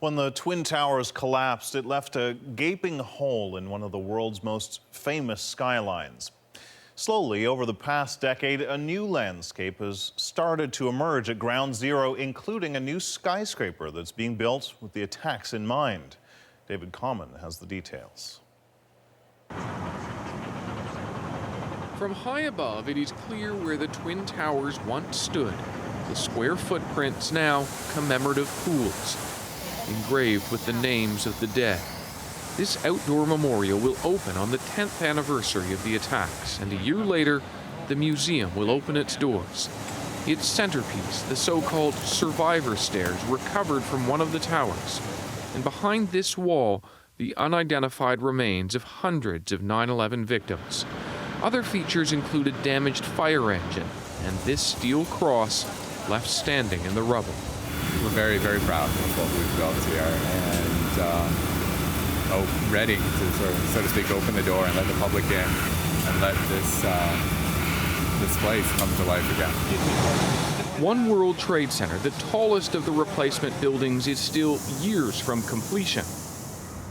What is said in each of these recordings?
When the Twin Towers collapsed, it left a gaping hole in one of the world's most famous skylines. Slowly, over the past decade, a new landscape has started to emerge at Ground Zero, including a new skyscraper that's being built with the attacks in mind. David Common has the details. From high above, it is clear where the Twin Towers once stood. The square footprints now commemorative pools, engraved with the names of the dead. This outdoor memorial will open on the 10th anniversary of the attacks, and a year later, the museum will open its doors. Its centerpiece, the so-called survivor stairs, recovered from one of the towers. And behind this wall, the unidentified remains of hundreds of 9/11 victims. Other features include a damaged fire engine and this steel cross left standing in the rubble. We're very, very proud of what we've built here, and ready to so to speak, open the door and let the public in and let this place come to life again. One World Trade Center, the tallest of the replacement buildings, is still years from completion.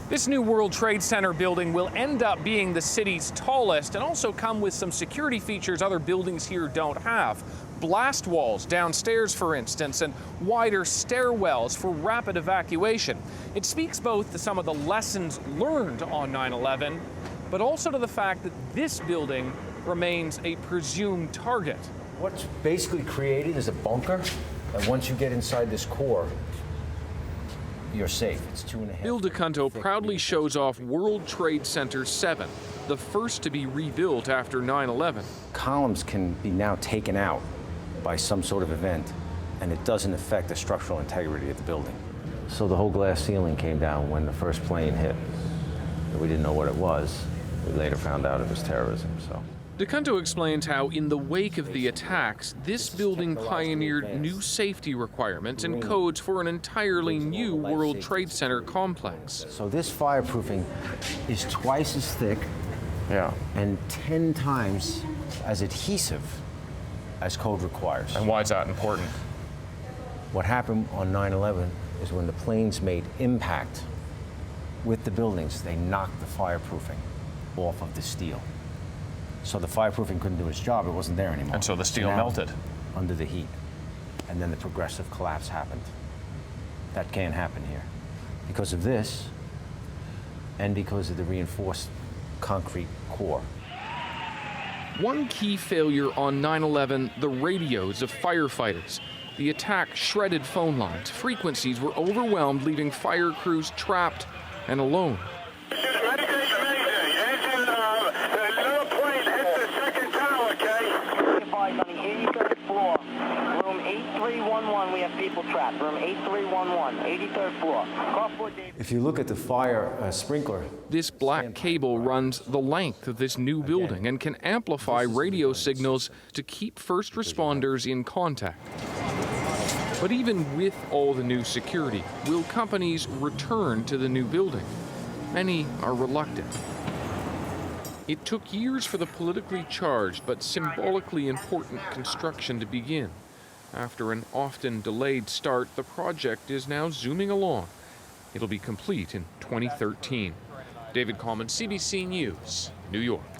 This new World Trade Center building will end up being the city's tallest and also come with some security features other buildings here don't have. Blast walls downstairs, for instance, and wider stairwells for rapid evacuation. It speaks both to some of the lessons learned on 9/11, but also to the fact that this building remains a presumed target. What's basically created is a bunker, and once you get inside this core, you're safe. It's 2.5. Bill DeCunto proudly shows off World Trade Center 7, the first to be rebuilt after 9/11. Columns can be now taken out by some sort of event, and it doesn't affect the structural integrity of the building. So the whole glass ceiling came down when the first plane hit. We didn't know what it was. We later found out it was terrorism. So DeCunto explains how, in the wake of the attacks, this building pioneered new safety requirements and codes for an entirely new World Trade Center complex. So this fireproofing is twice as thick and 10 times as adhesive as code requires. And why is that important? What happened on 9/11 is when the planes made impact with the buildings, they knocked the fireproofing off of the steel. So the fireproofing couldn't do its job, it wasn't there anymore. And so the steel melted. Under the heat. And then the progressive collapse happened. That can't happen here. Because of this, and because of the reinforced concrete core. One key failure on 9/11, the radios of firefighters. The attack shredded phone lines. Frequencies were overwhelmed, leaving fire crews trapped and alone. Room 8311, we have people trapped. Room 8311, 83rd floor. If you look at the fire sprinkler, this black cable runs the length of this new building and can amplify radio signals to keep first responders in contact. But even with all the new security, will companies return to the new building? Many are reluctant. It took years for the politically charged but symbolically important construction to begin. After an often delayed start, the project is now zooming along. It'll be complete in 2013. David Common, CBC News, New York.